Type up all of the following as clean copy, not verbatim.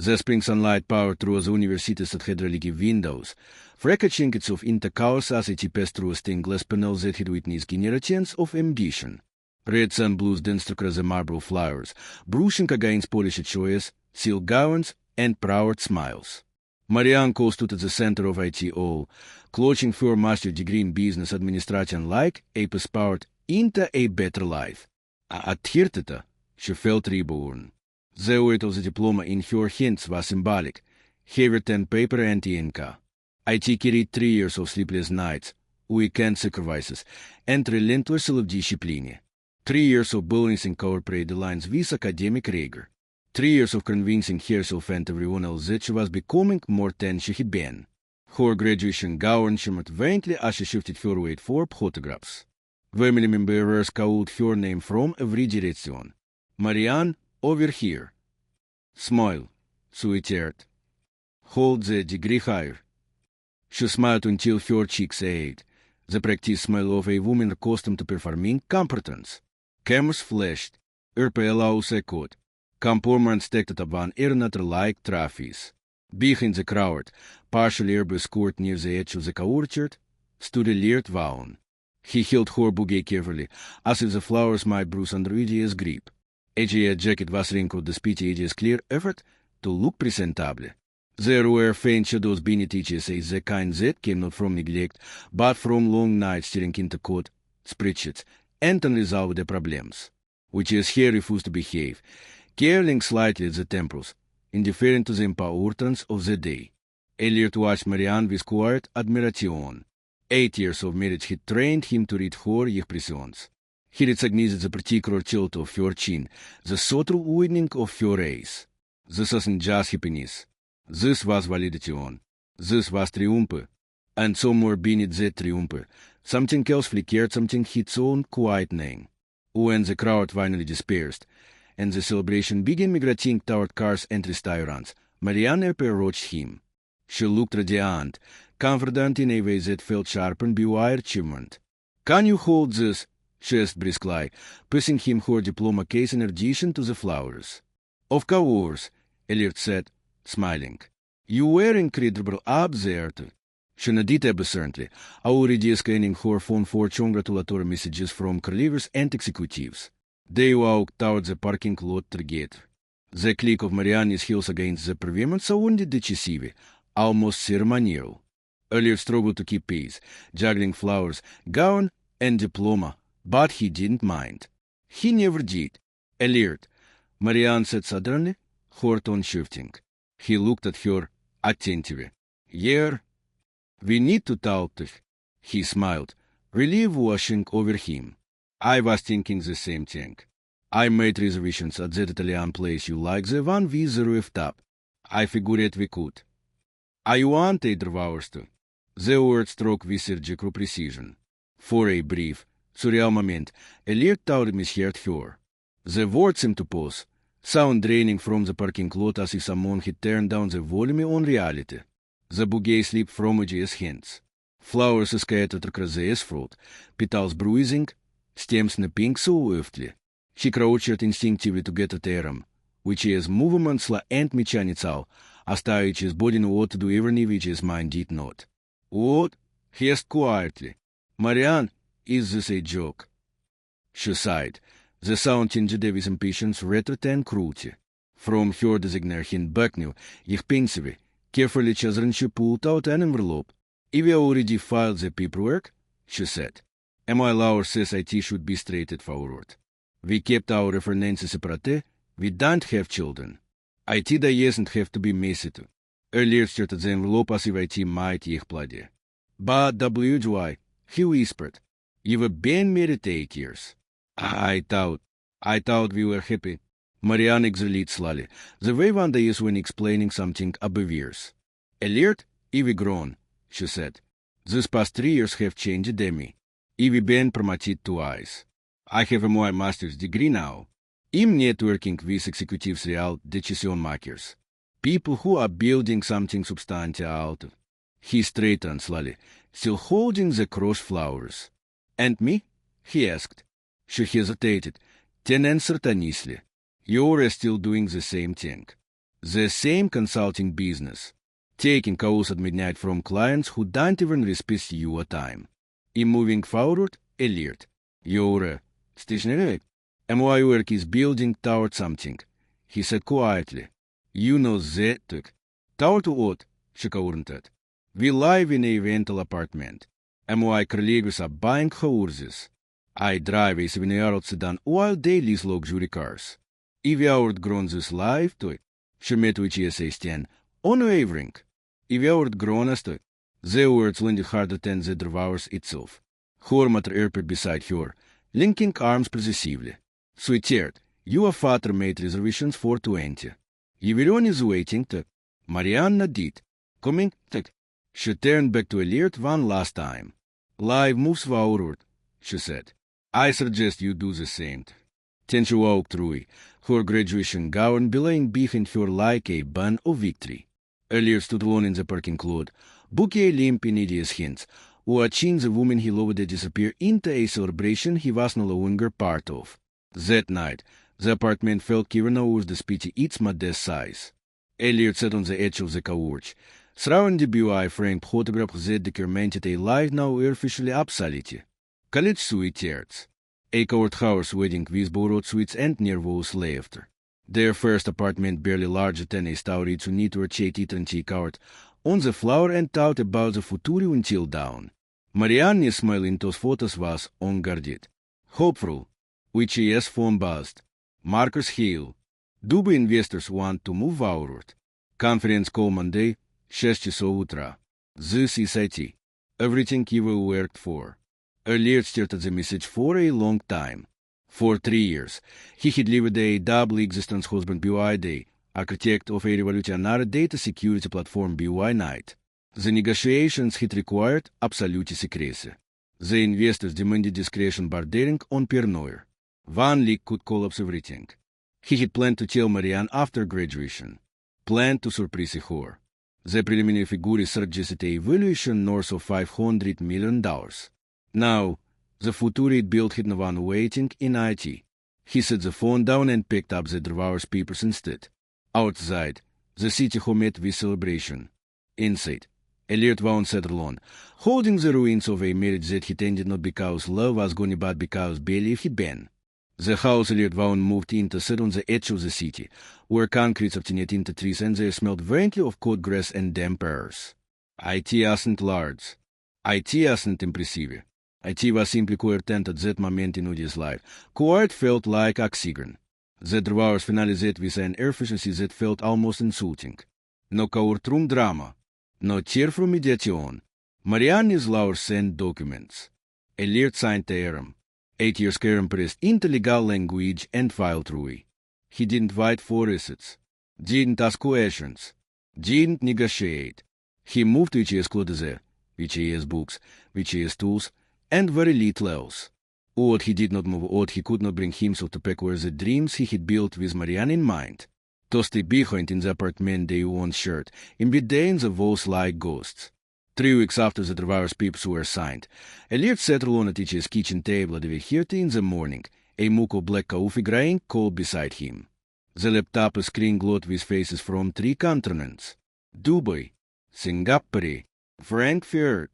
The spring sunlight power through the university's hydraulic windows. Frekketjinkets of intercourse as it through stainless panels that witness generations of ambition. Red sun blues denster the marble flowers, bruising against polished choice, silk gowns, and proud smiles. Marianne stood at the center of it all, clutching for master degree in business administration like a passport into a better life. At Hirteta, she felt reborn. The weight of the diploma in her hands was symbolic, heavier than paper and ink. IT carried 3 years of sleepless nights, weekend sacrifices, and relentless self-discipline. 3 years of balancing corporate deadlines with academic rigor. 3 years of convincing herself and everyone else that she was becoming more than she had been. Her graduation gown shimmered faintly as she shifted her weight for photographs. Family members called her name from every direction. Marianne, over here. Smile, sweetheart. Hold the degree higher. She smiled until her cheeks ached, the practiced smile of a woman accustomed to performing competence. Cameras flashed, her pale eyes echoed. Compartments stacked upon another-like trophies. Behind the crowd, partially obscured near the edge of the orchard, stood a laird Vaughan. He held her bouquet carefully, as if the flowers might bruise under Idia's grip. Idia's jacket was wrinkled despite Idia's clear effort to look presentable. There were faint shadows beneath Idia's eyes, the kind that came not from neglect, but from long nights staring into code, spreadsheets, and unresolved problems. Idia's hair refused to behave, curling slightly at the temples, indifferent to the importance of the day. Elliot watched Marianne with quiet admiration. 8 years of marriage had trained him to read her expressions. He recognized the particular tilt of her chin, the subtle widening of her rays. This wasn't just happiness. This was validation. This was triumph. And somewhere beneath that triumph, something else flickered, something its own quietening. When the crowd finally dispersed, and the celebration began migrating toward cars and restaurants, Marianne approached him. She looked radiant, confident in a way that felt sharp and bewildered achievement. "Can you hold this?" she asked briskly, passing him her diploma case in addition to the flowers. "Of course," Elliot said, smiling. "You were incredible observant." She nodded absently, already scanning her phone for congratulatory messages from colleagues and executives. They walked toward the parking lot together. The click of Marianne's heels against the pavement sounded decisive, almost ceremonial. Elliot struggled to keep pace, juggling flowers, gown, and diploma, but he didn't mind. He never did. "Elliot," Marianne said suddenly, her tone shifting. He looked at her attentively. "Yeah, we need to talk." He smiled, relief washing over him. "I was thinking the same thing. I made reservations at that Italian place you like, the one with the rooftop. I figured we could. I want either of ours to." The word struck with surgical precision. For a brief, surreal moment, Elliot thought misheard her. The word seemed to pause, sound draining from the parking lot as if someone had turned down the volume on reality. The bouquet slipped from Idia's hands. Flowers scattered across the asphalt, petals bruising, stems nipping swiftly. She crouched instinctively to get at Aram, which is movements and mechanical, оставить body knew what to do even if his mind did not. "What?" he asked quietly. "Marianne, is this a joke?" She sighed. The sound tinged with impatience rather than cruelty. From her designated backnell, их pensively, carefully chosen, she pulled out an envelope. "If you already filed the paperwork," she said, "my lawyer says IT should be straightforward. We kept our references separate. We don't have children. IT doesn't have to be messy too." Earlier started the envelope as if IT might их плоде. "But WY," he whispered, "you've been married 8 years. I thought we were happy." Marianne exhaled slowly, the way one does when explaining something obvious. "Elliot, you've grown," she said. "These past 3 years have changed me. You've been promoted twice. I have my master's degree now. I'm networking with executives, real decision makers. People who are building something substantial." He straightened slowly, still holding the crossed flowers. "And me?" he asked. She hesitated, then answered honestly. "You're still doing the same thing. The same consulting business. Taking calls at midnight from clients who don't even respect your time. In moving forward, alert. Your stationary. And my work is building toward something. He said quietly. You know that. Toward what? Shikaurntet. We live in a rental apartment. And my colleagues are buying houses. I drive a 7-year-old sedan while they lease luxury cars. If we outgrown this life, to Shemetwich sten, unwavering. If we outgrown us, to the words landed harder than the devours itself. Hormater erped beside her, linking arms possessively. Sweetheart, your father made reservations for 20. Everyone is waiting, to Marianna did. Coming, to she turned back to alert one last time. Life moves forward, she said. I suggest you do the same. Then she walked through her graduation gown belaying behind her like a bun of victory. Earlier stood alone in the parking lot, bouquet limp in hideous hints, watching the woman he loved disappear into a celebration he was no longer part of. That night, the apartment felt given over despite its modest size. Elliot sat on the edge of the couch. Surrounded by a framed photograph that documented a life now artificially obsolete. College sweethearts. A courthouse wedding with borrowed suites and nervous laughter. Their first apartment barely larger than a story to need to cheat it court, on the floor and thought about the future until dawn. Marianne's smile in those photos was unguarded. Hopeful, which is phone buzzed. Marcus Hill. Dubai investors want to move forward. Conference call Monday, 6 часов утра. This is IT. Everything you worked for. Alert started the message for a long time. For 3 years, he had lived a double existence husband by day, architect of a revolutionary data security platform by night. The negotiations had required absolute secrecy. The investors demanded discretion bordering on paranoia. One leak could collapse everything. He had planned to tell Marianne after graduation. Planned to surprise her. The preliminary figure suggested a valuation north of $500 million. Now, the future built had no one waiting in IT. He set the phone down and picked up the devour's papers instead. Outside, the city met with celebration. Inside, Elliot Vaughn sat alone, holding the ruins of a marriage that he ended not because love was gone but because belief had been. The house Elliot Vaughn moved into sat on the edge of the city, where concrete obtained into trees and there smelled faintly of cut grass and damp airs. IT wasn't large. IT wasn't impressive. IT was simply quiet at that moment in Udi's life. Quiet felt like oxygen. The devours finalized with an efficiency that felt almost insulting. No courtroom drama. No tearful mediation. Marianne's lawyer sent documents. Elliot signed the error. 8 years compressed into legal language and filed through. He didn't fight for receipts. Didn't ask questions. Didn't negotiate. He moved which is clothes, which is books, which is tools, and very little else. What he did not move, what he could not bring himself to pack were the dreams he had built with Marianne in mind. To stay behind in the apartment they once shared, embedded the walls like ghosts. 3 weeks after the devour's papers were signed, Elliot sat alone at his kitchen table at 8:30 in the morning, a mug of black coffee growing cold beside him. The laptop screen glowed with faces from 3 continents. Dubai, Singapore, Frankfurt.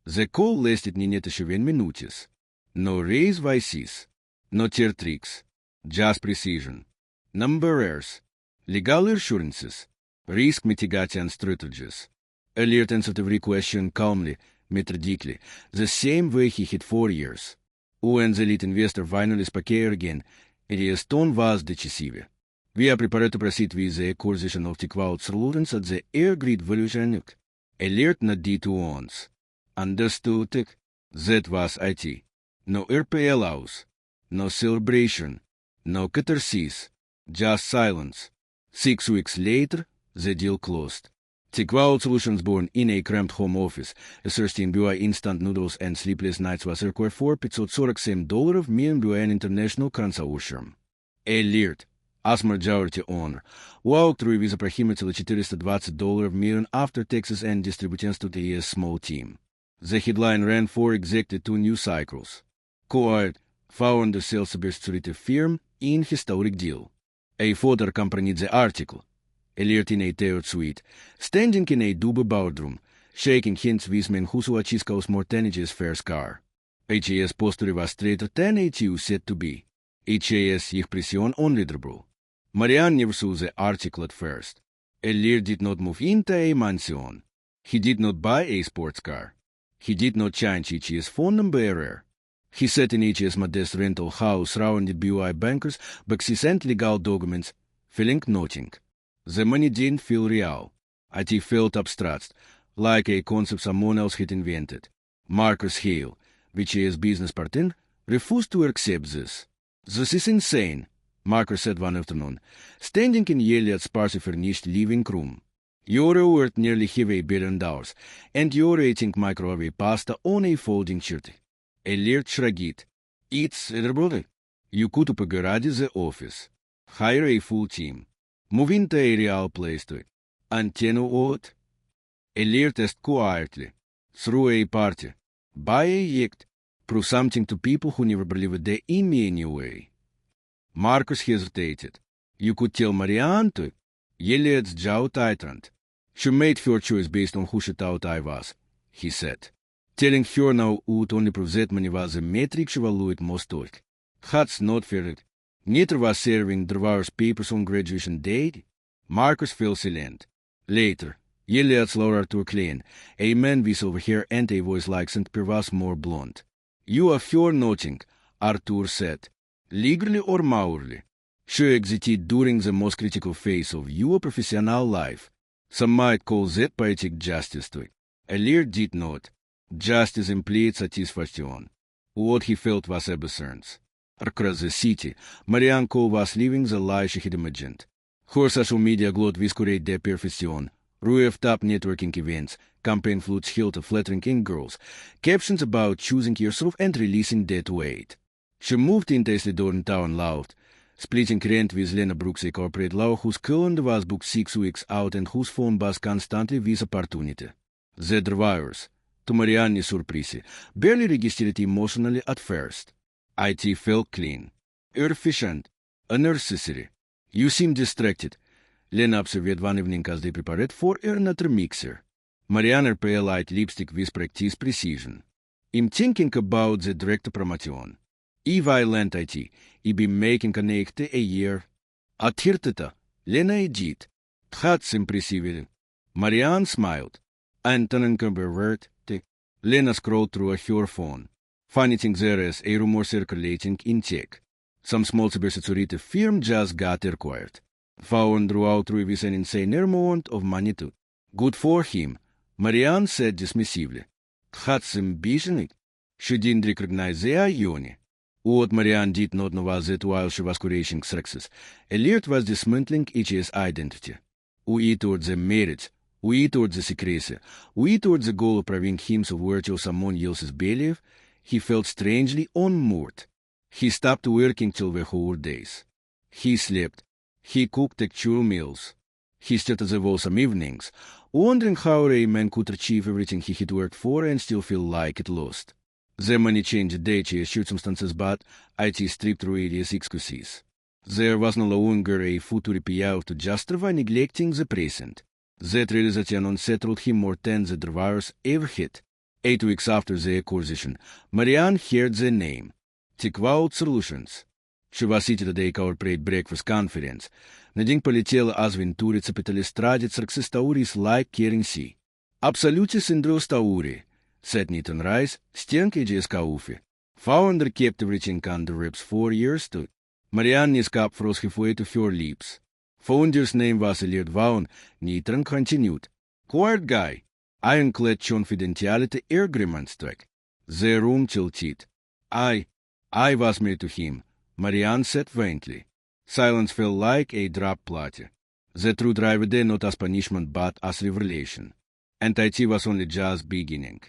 The call lasted не неташе 7 minutes. No raise vices, no tier tricks, just precision. Number errors, legal assurances, risk mitigation strategies. Elliot answered every question calmly, methodically, the same way he had 4 years. When the lead investor finally spoke again, his tone was decisive. We are prepared to proceed with the acquisition of the cloud solutions at the air-grid valuation. Elliot nodded once. Understood. That was IT. No RPA laws. No celebration. No catharsis. Just silence. 6 weeks later, the deal closed. The cloud solutions born in a cramped home office, exhausting by instant noodles and sleepless nights was required for $547 million international consortium. Elliot, as majority owner, walked through with approximately $420 million after taxes and distributions to the small team. The headline ran for exactly 2 news cycles. Quiet found the sales cybersecurity firm in historic deal. A photo accompanied the article. leert in a third suite, standing in a double boardroom, shaking hints vis men husuaciscaus morteniges first car. HAS posture was straighter than HU said to be. HAS ich pression only Dobro. Marianne never saw the article at first. Lear did not move into a mansion. He did not buy a sports car. He did not change HAS phone number. He sat in HAS modest rental house surrounded by bankers, but he sent legal documents, feeling nothing. The money didn't feel real. It felt abstract, like a concept someone else had invented. Marcus Hale, which HAS business partner, refused to accept this. This is insane, Marcus said one afternoon, standing in Elliot's sparsely furnished living room. You're worth nearly $1 billion, and you're eating microwave pasta on a folding shirt. Elliot shrugged. It's brother. You could upgrade the office. Hire a full team. Move into a real place to it. Antenna what? Elliot asked quietly. Through a party. Buy a yacht. Prove something to people who never believed they in me anyway. Marcus hesitated. You could tell Marianne to. Elliot's jaw tightened. She made her choice based on who she thought I was, he said. Telling her now would only prove that money was the metric she valued most of. That's not fair. Neither was serving Drowar's papers on graduation day. Marcus fell silent. Later, Elliot's Laura took clean, a man with silver hair and a voice like St. Pierre was more blonde. You are for nothing, Arthur said. Legally or morally. She exited during the most critical phase of your professional life. Some might call that poetic justice to it. Elliot did not. Justice implied satisfaction. What he felt was absence. Across the city, Marianne Cole was living the life she had imagined. Her social media glowed with courage de perfection, row of top networking events, campaign flutes held to flattering young girls, captions about choosing yourself and releasing dead weight. She moved intensely downtown loud, splitting rent with Lena Brooks, a corporate law whose calendar was booked 6 weeks out and whose phone was constantly with opportunity. The drivers, to Marianne's surprise, barely registered emotionally at first. IT felt clean, efficient, unnecessary. You seem distracted, Lena observed one evening as they prepared for another mixer. Marianne pale light lipstick with practice precision. I'm thinking about the direct promotion. If I land IT, I'll be making connect a year. At Hirteta, Lena did. That's impressive. Marianne smiled. Antonin Cumberworth. Lena scrolled through her phone. Funny thing there is a rumor circulating in tech. Some small cybersecurity firm just got acquired. Found throughout with an insane amount of money too. Good for him, Marianne said dismissively. That's ambition. She didn't recognize the irony. What Marianne did not know was that while she was creating success, Elliot was dismantling HA's identity. We towards the marriage, we towards the secrecy, we towards the goal of proving himself worthy of someone else's belief, he felt strangely unmoored. He stopped working till the whole days. He slept. He cooked actual meals. He stood at the wall some evenings, wondering how a man could achieve everything he had worked for and still feel like it lost. The money changed daily circumstances, but IT stripped various excuses. There was no longer a future payout to justify neglecting the present. That realization unsettled him more than the drivers ever had. 8 weeks after the acquisition, Marianne heard the name. Tikvaut Solutions. She was seated at a corporate breakfast conference. На день полетела Азвентурица Петалистрадит Сарксистаурис like Керенси. Absolutis Indrostauri, said Nathan Rice, Stenke Jeskaufi. Founder kept everything under wraps 4 years too. Marianne's cup froze halfway to her lips. Founder's name was Elliot Vaughan. Nathan continued. Quiet guy. Ironclad confidentiality agreement track. The room tilted. I was married to him, Marianne said faintly. Silence fell like a drop platter. The truth arrived there not as punishment but as revelation. And IT was only just beginning.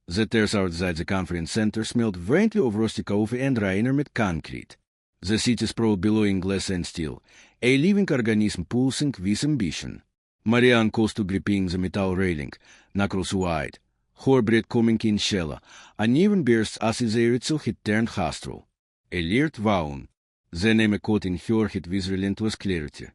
The terrace outside the conference center smelled faintly of rusty coffee and Rainer concrete. The city sprawled below in glass and steel, a living organism pulsing with ambition. Marianne close to gripping the metal railing, knuckles wide, her breath coming in shallow, uneven bursts as if the air itself had turned hostile. Elliot Vaughan. The name caught in her head with relentless clarity.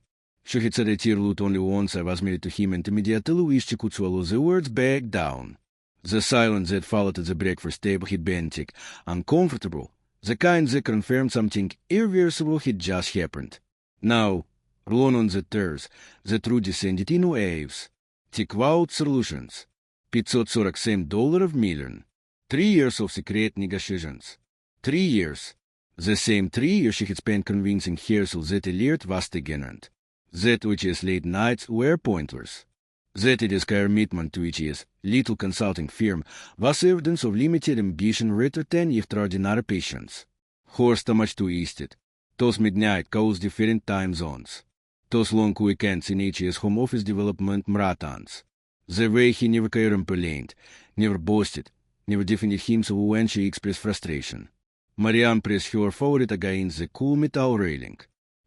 Should he said it only once I was married to him and immediately wished could swallow the words back down. The silence that followed at the breakfast table had been thick, uncomfortable, the kind that confirmed something irreversible had just happened. Now, alone on the terrace, the truth descended in waves. Текла solutions. $547 million. 3 years of secret negotiations. 3 years. The same 3 years she had spent convincing herself that alert was ignorant. That which is late nights were pointless. That it is commitment to which is little consulting firm was evidence of limited ambition rather than extraordinary patience. Horse much twisted. Those midnight calls different time zones. Those long weekends in HE's home office development marathons. The way he never complained, never boasted, never defended himself when she expressed frustration. Marianne pressed her forward against the cool metal railing.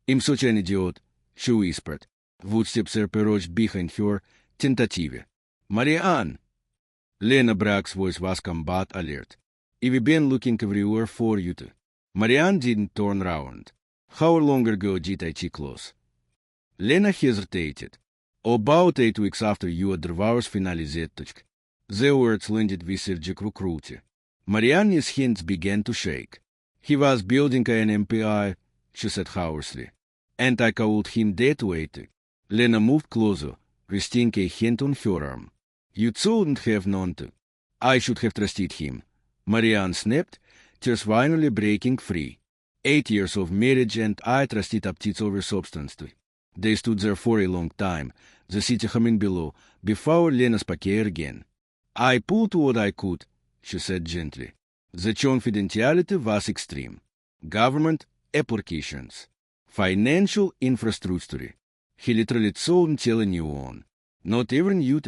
I'm such an idiot, she whispered. Footsteps approached behind her, tentative. Marianne! Lena Brack's voice was combat alert. I've been looking everywhere for you too. Marianne didn't turn round. How long ago did I check close? Lena hesitated. About 8 weeks after your divorce finalized. The words landed with surgical cruelty. Marianne's hands began to shake. He was building an MPI, she said hoarsely. And I called him that way. Lena moved closer, resting a hand on her arm. You shouldn't have known to. I should have trusted him. Marianne snapped, tears finally breaking free. 8 years of marriage and I trusted aptitude over substance. They stood there for a long time, the city humming below, before Lena spoke again. I pulled what I could, she said gently. The confidentiality was extreme. Government applications. Financial infrastructure. He literally couldn't tell anyone. Not even you.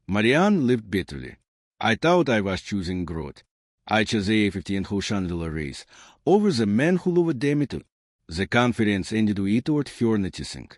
Marianne lived bitterly. I thought I was choosing growth. I chose A50 and Hoshandler race over the man who loved them. The conference ended with her noticing.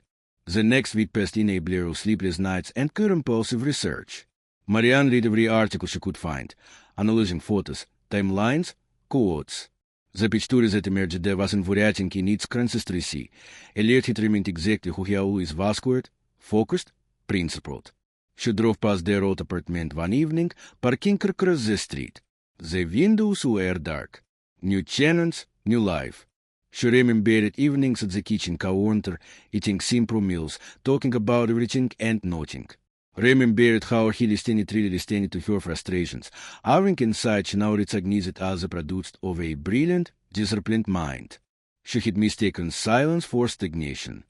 The next week passed in a blur of sleepless nights and compulsive research. Marianne read every article she could find, analyzing photos, timelines, quotes. The picture that emerged there was infuriating in its consistency. Alert had remained exactly who he always was: quiet, focused, principled. She drove past their old apartment one evening, parking across the street. The windows were dark. New tenants, new life. She remembered evenings at the kitchen counter, eating simple meals, talking about everything and nothing. Remembered how he listened to her frustrations, having inside she now recognized it as the product of a brilliant, disciplined mind. She had mistaken silence for stagnation.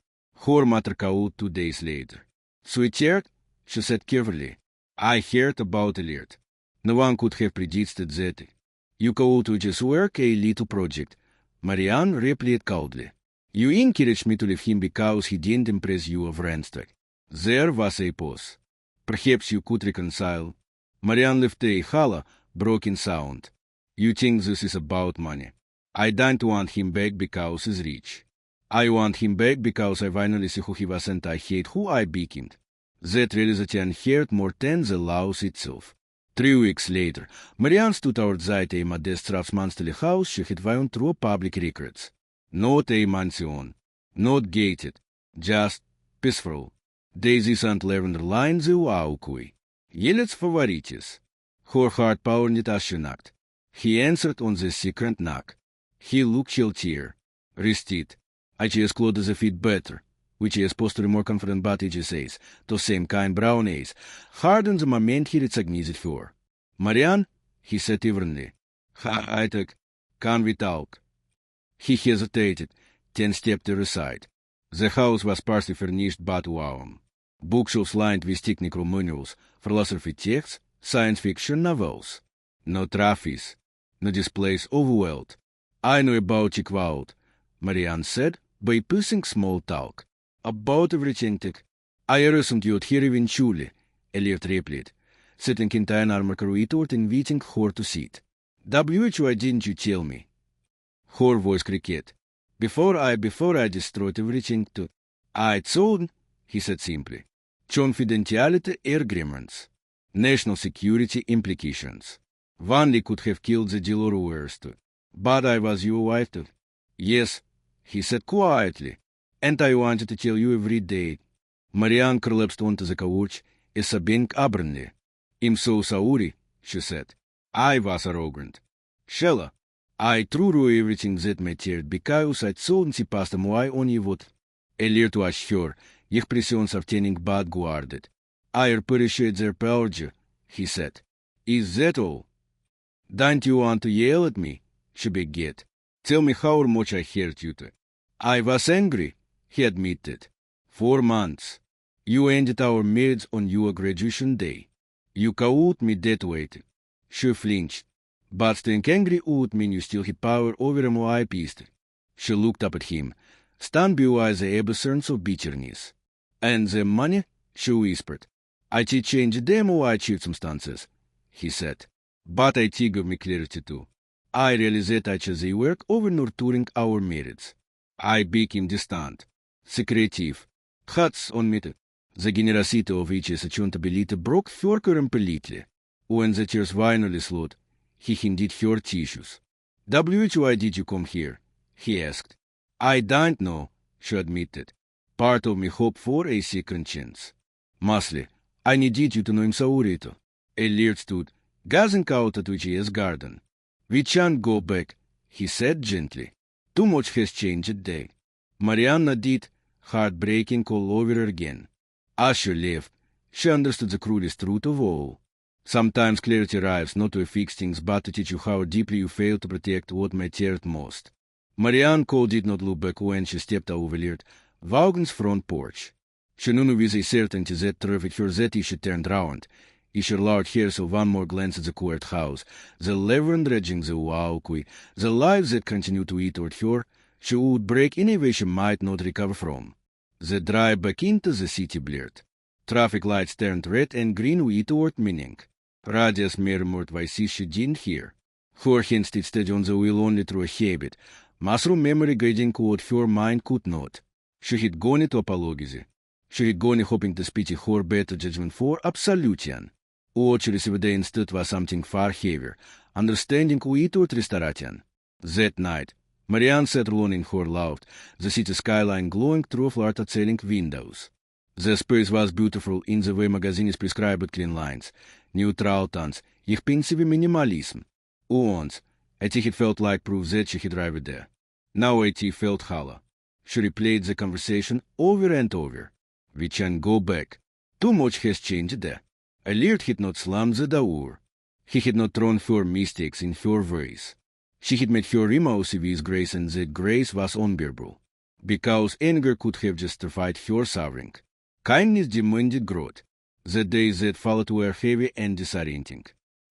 Her mother called 2 days later. Sweetheart, she said carefully, I heard about alert. No one could have predicted that. You called to just work a little project. Marianne replied coldly. You encouraged me to leave him because he didn't impress you of Randstad. There was a pause. Perhaps you could reconcile. Marianne left a hollow, broken sound. You think this is about money. I don't want him back because he's rich. I want him back because I finally see who he was and I hate who I became. That realization hurt more than the loss itself. 3 weeks later, Marianne stood outside a modest monthly house she had found through public records. Not a mansion, not gated, just peaceful. Daisies and lavender lines the walkway. Елец favorites. Her heart pounded as she knocked. He answered on the second knock. He looked healthier, rested. I just clothed the feet better, which is supposed to be more confident but it says, the same kind brown eyes, hardened the moment he recognized her. Marianne, he said evenly. I took, can we talk? He hesitated, then stepped to the side. The house was partially furnished but warm. Bookshelves lined with technical manuals, philosophy texts, science fiction novels. No trophies, no displays of wealth. I know about your crowd, Marianne said, by pushing small talk. About everything. I assumed you'd hear eventually, Elliot replied, sitting in an armor corridor and inviting her to sit. Why didn't you tell me? Her voice cricket. Before I destroyed everything to... I told, he said simply. Confidentiality agreements. National security implications. Vanley could have killed the dealer worst. But I was your wife too. Yes, he said quietly. And I wanted to tell you every day. Marianne collapsed onto the couch, is a bank abrenly. I'm so sorry, she said. I was arrogant. Shella, I threw everything that mattered because I thought she passed my only vote. Leert was sure, ich pressions of tending bad guarded. I appreciate their apology, he said. Is that all? Don't you want to yell at me? She began. Tell me how much I hurt you. I was angry, he admitted. 4 months. You ended our marriage on your graduation day. You called me that way. She flinched. But staying angry would mean you still had power over my peace. She looked up at him, stunned by the absence of bitterness. And the money? She whispered. I did change them or circumstances, he said. But I gave me clarity too. I realized that I chose the work over nurturing our marriage. I became distant, secretive, hats on me. The generosity of each accountability broke her completely. When the tears finally slowed, he hinted her tissues. Why did you come here? He asked. I don't know, she admitted. Part of me hoped for a second chance. Mostly, I needed you to know him saurito. Elliot stood, gazing out at Uchia's garden. We can't go back, he said gently. Too much has changed day. Marianne did, heartbreaking all over again. As she left, she understood the cruelest truth of all. Sometimes clarity arrives not to fix things but to teach you how deeply you fail to protect what mattered most. Marianne Cole did not look back when she stepped over Vaughan's front porch. She knew with a certainty that traffic her that she turned round. She allowed herself one more glance at the courthouse, the leaven dredging the walkway, the lives that continued to eat toward her, she would break any way she might not recover from. The drive back into the city blurred. Traffic lights turned red and green without meaning. Radius murmured voices she didn't hear. Her hand stayed steady on the wheel only through a habit, muscle memory guiding what her mind could not. She had gone to apologize. She had gone hoping to speak her better judgment for absolution. What she received instead was something far heavier, understanding without restoration. That night, Marianne sat alone in her loft, the city skyline glowing through flirt-selling windows. The space was beautiful in the way magazines prescribed clean lines, neutral tones, их pensive minimalism. Once, it had felt like proof that she had arrived there. Now it felt hollow. She replayed the conversation over and over. We can't go back. Too much has changed there. Alert had not slammed the door. He had not thrown her mistakes in her ways. She had made her remorse with grace, and that grace was unbearable. Because anger could have justified her suffering. Kindness demanded growth. The days that followed were heavy and disorienting.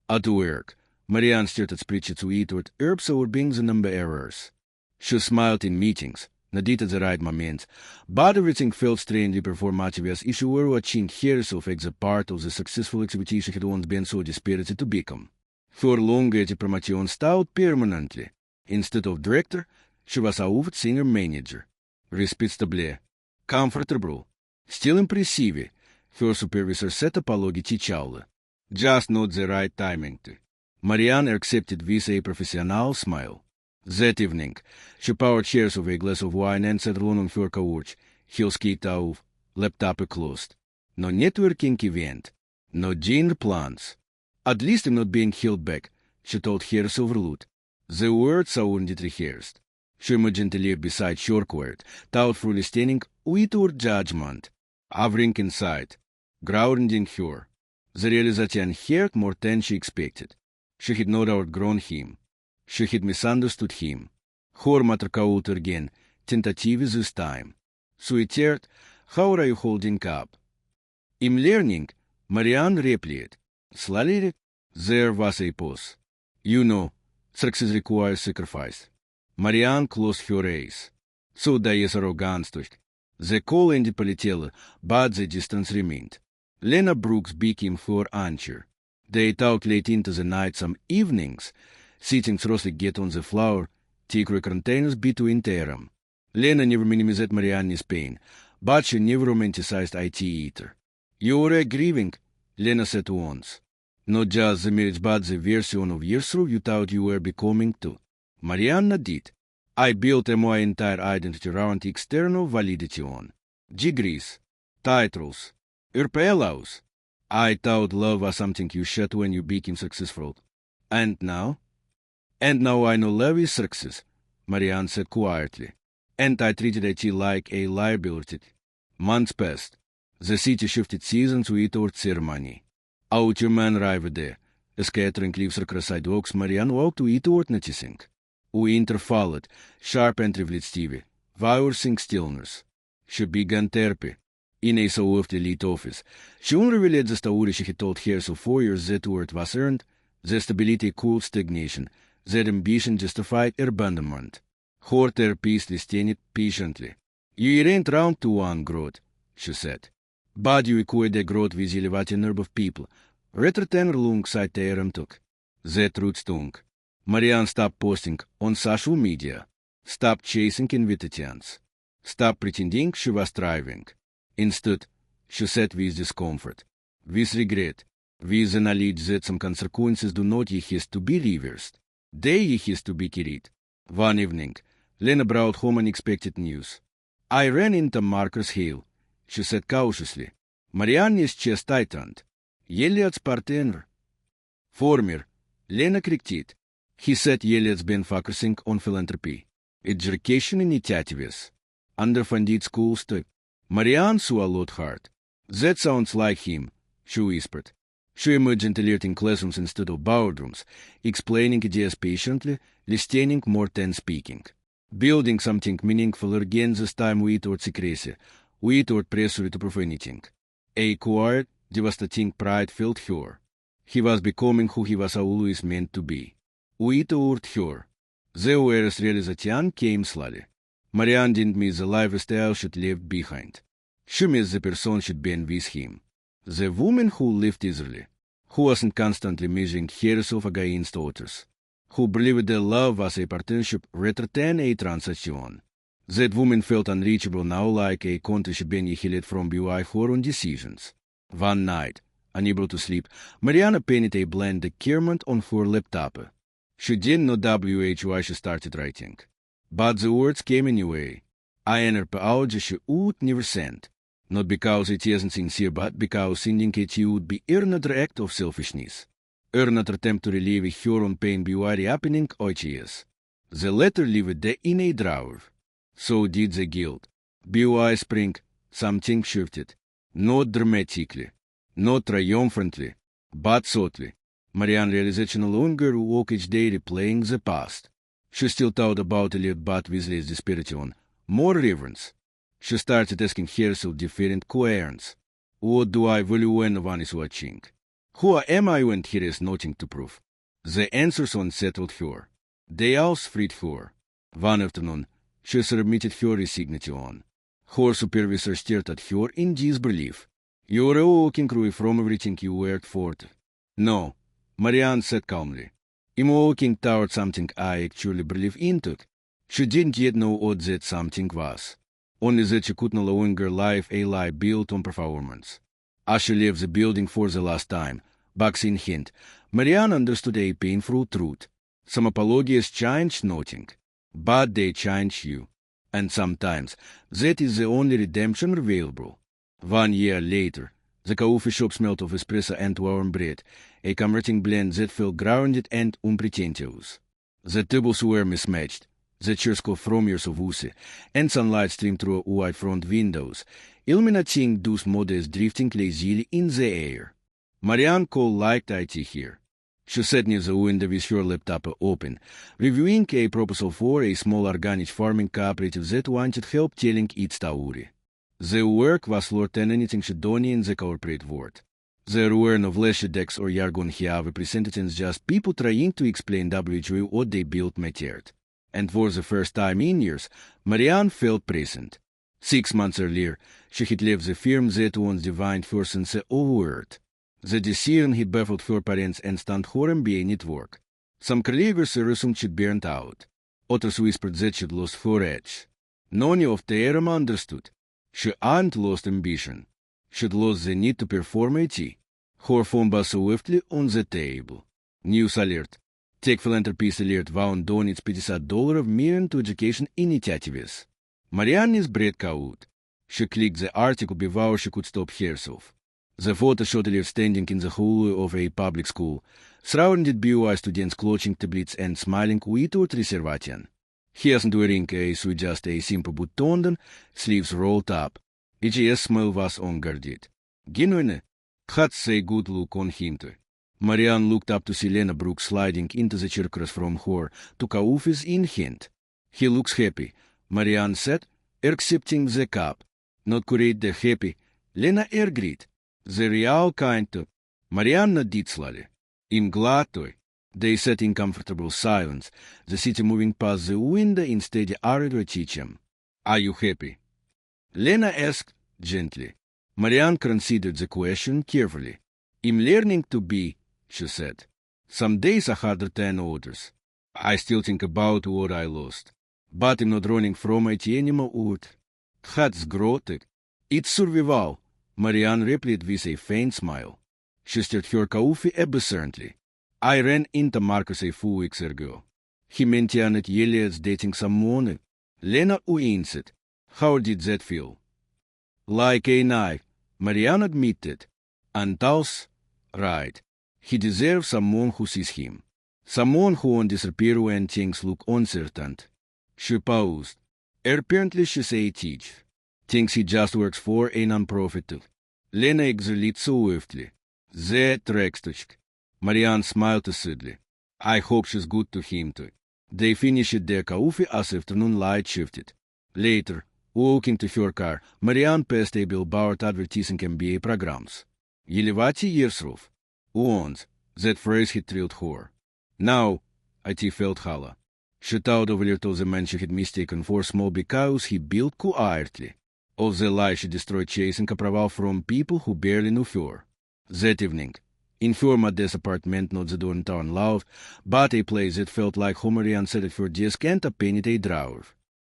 At work, Marianne started preaching to eat with herbs over being the number errors. She smiled in meetings, not at the right moment, but everything felt strangely performative as if she were watching herself as a part of the successful activity she had once been so dispirited to become. Her long-awaited promotion stalled permanently. Instead of director, she was a old senior manager. Respectable, comfortable, still impressive, her supervisor set apology Chichala. Just not the right timing. Marianne accepted with a professional smile. That evening, she poured chairs of a glass of wine and sat alone on her couch, heels kicked off, laptop closed. No networking event, no dinner plans. At least I'm not being held back, she told herself aloud. The words sounded rehearsed. She imagined to live beside her quiet, thoughtfully standing without judgment, hovering inside, grounding her. The realization hurt more than she expected. She had not outgrown him. She had misunderstood him. Her matter called again, tentative this time. Sweetheart, how are you holding up? In learning, Marianne replied. Slowly, there was a pause. You know, success requires sacrifice. Marianne closed her eyes. So is arrogance. The call ended politely, but the distance remained. Lena Brooks became her anchor. They talked late into the night some evenings, sitting closely get on the floor, thicker containers between them. Lena never minimized Marianne's pain, but she never romanticized it either. You were grieving, Lena said once. Not just the marriage, but the version of yourself you thought you were becoming too. Marianne did. I built my entire identity around external validation. Degrees, titles, urpelaus. I thought love was something you shed when you became successful. And now? And now I know love is success, Marianne said quietly. And I treated it like a liability. Months passed. The city shifted seasons without ceremony. Out your man arrived there. Scattering leaves across sidewalks, Marianne walked without noticing. Winter followed, sharp and reflective, voicing stillness. She began therapy. In a so-often elite office. She unrevealed the story she had told herself 4 years that word was earned, the stability cooled stagnation, their ambition justified abandonment. Her therapist listened patiently. You ain't round to one growth, she said. But you equate the growth with elevated number of people. Rather than alongside the took. That root stung. Marianne stopped posting on social media. Stopped chasing invitations. Stopped pretending she was thriving. Instead, she sat with discomfort, with regret, with the knowledge that some consequences do not yet have to be reversed. They yet have to be carried. One evening, Lena brought home unexpected news. I ran into Marcus Hale, she said cautiously. Marianne's chest tightened. Elliot's partner. Former, Lena corrected. He said Elliot's been focusing on philanthropy, education initiatives, underfunded schools too. Marianne swallowed hard. That sounds like him, she whispered. She imagined alerting classrooms instead of boardrooms, explaining ideas patiently, listening more than speaking. Building something meaningful again this time without secrecy, without pressure to prove anything. A quiet, devastating pride filled her. He was becoming who he was always meant to be. Without her. The awareness realization came slowly. Marianne didn't miss the lifestyle she'd left behind. She missed the person she'd been with him. The woman who lived easily, who wasn't constantly measuring herself against others, who believed that love was a partnership rather than a transaction. That woman felt unreachable now, like a country she'd been annihilated from by her own decisions. One night, unable to sleep, Marianne painted a blank document on her laptop. She didn't know why she started writing. But the words came anyway. An apology she would never send. Not because it isn't sincere, but because sending it would be another act of selfishness. Another attempt to relieve her own pain by reopening OTS. The letter lived in a drawer. So did the guilt. By spring, something shifted. Not dramatically, not triumphantly, but subtly. Marianne realized she no longer walked each day replaying the past. She still thought about Elliot, but with less desperation, more reverence. She started asking herself different questions. What do I value when no one is watching? Who am I when there is nothing to prove? The answers unsettled her. They also freed her. One afternoon, she submitted her resignation. Her supervisor stared at her in disbelief. You're walking away from everything you worked for. No, Marianne said calmly. I'm walking toward something I actually believe into. She didn't yet know what that something was. Only that she could no longer live a life built on performance. As she left the building for the last time, box in hand, Marianne understood a painful truth. Some apologies change nothing, but they change you. And sometimes that is the only redemption available. 1 year later, the coffee shop smelled of espresso and warm bread, a comforting blend that felt grounded and unpretentious. The tables were mismatched, the chairs caught from years of wussy, and sunlight streamed through wide front windows, illuminating those models drifting lazily in the air. Marianne Cole liked IT here. She sat near the window with her laptop open, reviewing a proposal for a small organic farming cooperative that wanted help telling its story. The work was lower than anything she'd done in the corporate world. There were no flashy decks or jargon here represented, just people trying to explain what they built mattered. And for the first time in years, Marianne felt present. 6 months earlier, she had left the firm that once divined her sense of worth. The decision had baffled her parents and stunned her MBA network. Some colleagues assumed she'd burned out. Others whispered that she'd lost her edge. None of them understood. She hadn't lost ambition. She'd lost the need to perform IT. Her phone buzzed swiftly on the table. News alert. Tech-philanthropisten leert waarom donits $50 meer to education initiatives. Marianne is breed koud. She klikt the article before she could stop herself. The photo showed her standing in the hallway of a public school, surrounded by students clutching tablets and smiling without reservation. He isn't wearing just a simple button, sleeves rolled up. His smile was unguarded. Genuine, had a good look on him too. Marianne looked up to see Lena Brooks sliding into the chair across from her, took a office in hand. He looks happy, Marianne said, accepting the cup. Not quite the happy, Lena agreed. The real kind too. Marianne nodded slowly. I'm glad to. They sat in comfortable silence, the city moving past the window in steady arid him. Are you happy? Lena asked gently. Marianne considered the question carefully. I'm learning to be, she said. Some days are harder than others. I still think about what I lost. But I'm not running from it anymore. That's growth. It's survival, Marianne replied with a faint smile. She stirred her coffee absently. I ran into Marcus a few weeks ago. He mentioned Eliot's dating someone. Lena answered. How did that feel? Like a knife, Marianne admitted. And thus, right. He deserves someone who sees him. Someone who won't disappear when things look uncertain. She paused. Apparently she's a teacher. Thinks he just works for a non-profit. Lena exhaled swiftly. That rekstочка. Marianne smiled sadly. I hope she's good to him too. They finished their coffee as afternoon light shifted. Later, walking to her car, Marianne passed a billboard advertising MBA programs. Елевати Yersrov. Once, that phrase had thrilled her. Now, IT felt hollow. She thought of the man she had mistaken for small because he built quietly. Of the lie she destroyed chasing approval from people who barely knew her. That evening, in her modest apartment, not the downtown love, but a place that felt like home, Marianne sat at her desk and opened a drawer.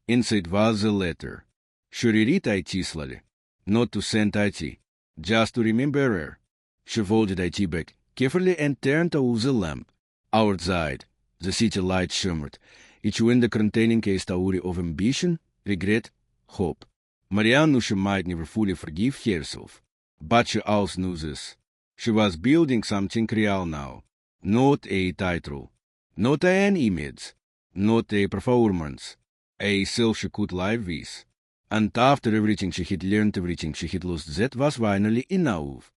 Inside was a letter. She reread IT slowly. Not to send IT, just to remember her. She folded IT back carefully and turned off the lamp. Outside, the city light shimmered, each window containing a story of ambition, regret, hope. Marianne knew she might never fully forgive herself. But she also knew this. She was building something real now. Not a title. Not an image. Not a performance. A self she could live with. And after everything she had learned, everything she had lost, that was finally enough.